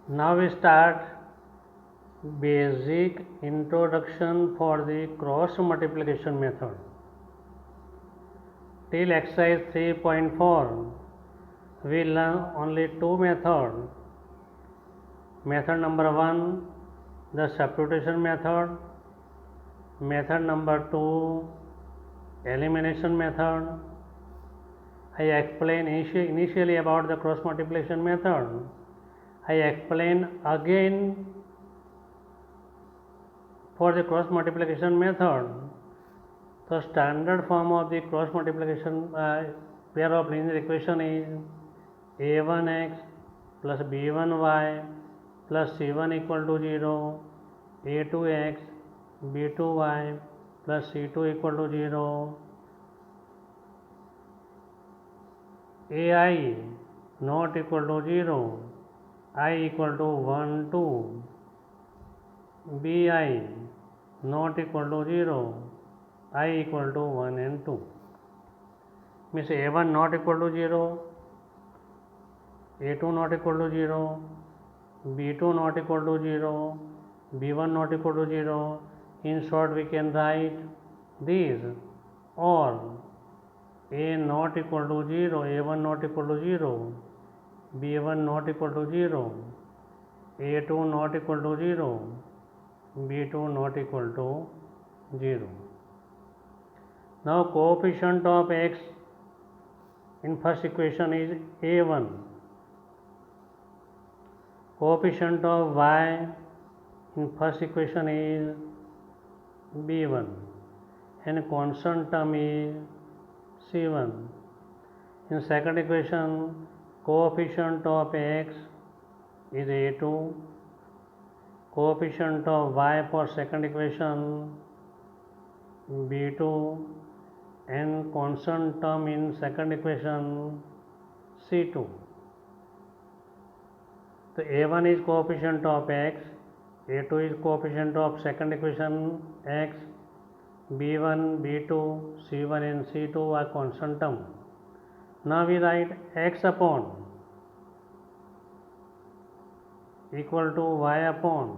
Now we start basic introduction for the cross multiplication method. Till exercise 3.4 we learn only two methods. Method number 1, the substitution method. Method number 2, elimination method. I explained initially about the cross multiplication method. I explain again for the cross multiplication method. The standard form of the cross multiplication pair of linear equation is a1x plus b1y plus c1 equal to 0, a2x b2y plus c2 equal to 0, ai not equal to 0, I equal to 1, 2, bi not equal to 0, I equal to 1 and 2. Means a1 not equal to 0, a2 not equal to 0, b2 not equal to 0, b1 not equal to 0. In short, we can write these, or a not equal to 0, a1 not equal to 0, b1 not equal to 0, a2 not equal to 0, b2 not equal to 0. Now coefficient of x in first equation is a1, coefficient of y in first equation is b1, and constant term is c1. In second equation, coefficient of x is a2, coefficient of y for second equation b2, and constant term in second equation c2. So a1 is coefficient of x, a2 is coefficient of second equation x, b1, b2, c1 and c2 are constant term. Now we write x upon equal to y upon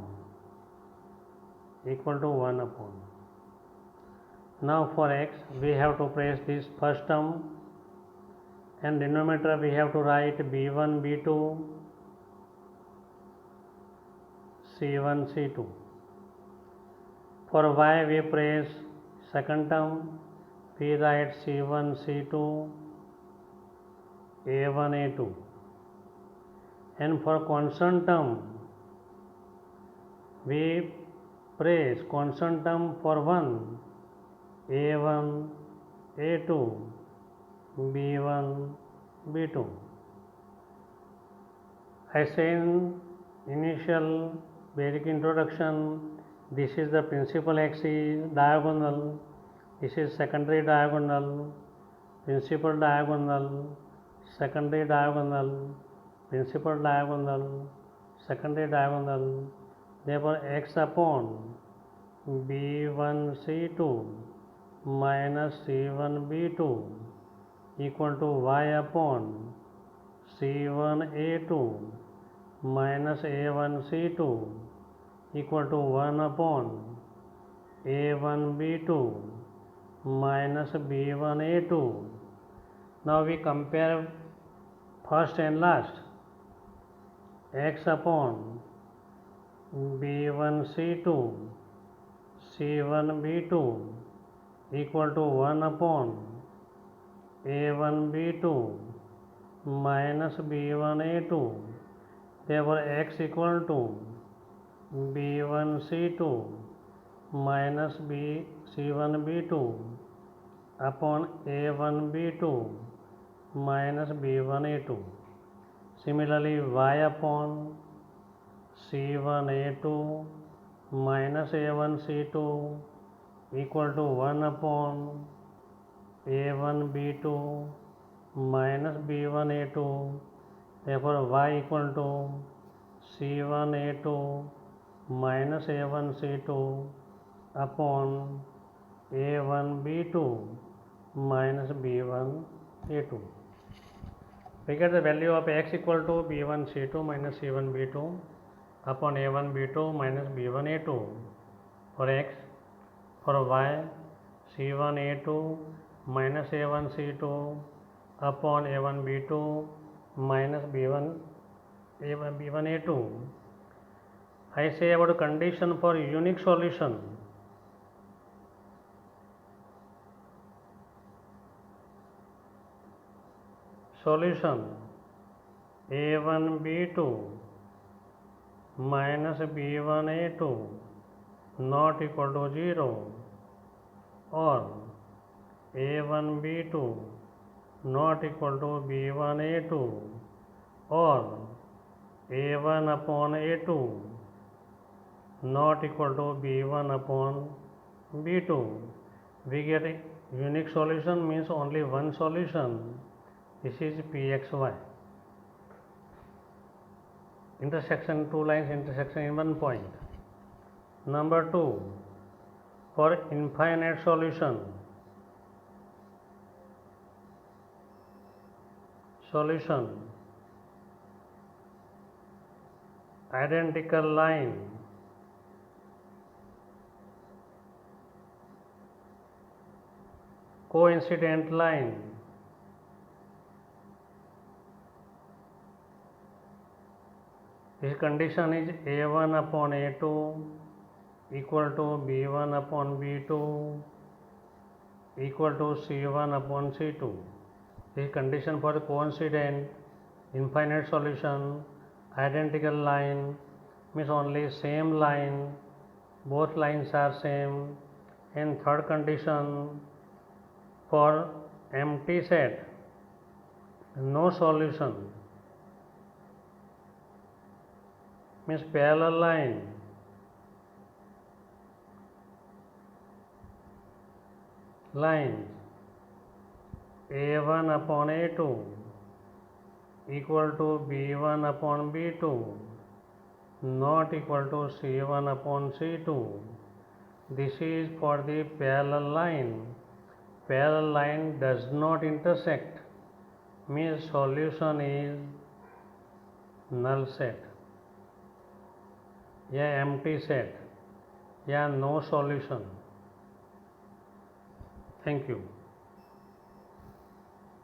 equal to 1 upon. Now for x we have to place this first term, and denominator we have to write b1, b2, c1, c2. For y we place second term, we write c1, c2, a1, a2. And for constant term, we place constant term for 1, a1, a2, b1, b2. I say in initial basic introduction, this is the principal axis diagonal, this is secondary diagonal, principal diagonal, secondary diagonal, principal diagonal, secondary diagonal. Therefore x upon b1 c2 minus c1 b2 equal to y upon c1 a2 minus a1 c2 equal to 1 upon a1 b2 minus b1 a2. Now we compare first and last. X upon b1 c2 c1 b2 equal to 1 upon a1 b2 minus b1 a2. Therefore x equal to b1 c2 minus c1 b2 upon a1 b2 minus b1 a2. Similarly, y upon c1 a2 minus a1 c2 equal to 1 upon a1 b2 minus b1 a2. Therefore y equal to c1 a2 minus a1 c2 upon a1 b2 minus b1 a2. We get the value of x equal to b1 c2 minus c1 b2. upon a1 b2 minus b1 a2 for x. For y, c1 a2 minus a1 c2 upon a1 b2 minus b1 a2. I say about condition for unique solution. Solution a1 b2 minus b1 a2 not equal to 0, or a1 b2 not equal to b1 a2, or a1 upon a2 not equal to b1 upon b2. We get a unique solution, means only one solution. This is pxy. Intersection, two lines intersection in one point. Number 2, for infinite solution. Solution identical line coincident line this condition is a1 upon a2 equal to b1 upon b2 equal to c1 upon c2. This condition for coincident infinite solution identical line means only same line, both lines are same. And third condition for empty set, no solution, means parallel line, lines a1 upon a2 equal to b1 upon b2 not equal to c1 upon c2. This is for the parallel line. Parallel line does not intersect, means solution is null set या empty set या no solution. Thank you.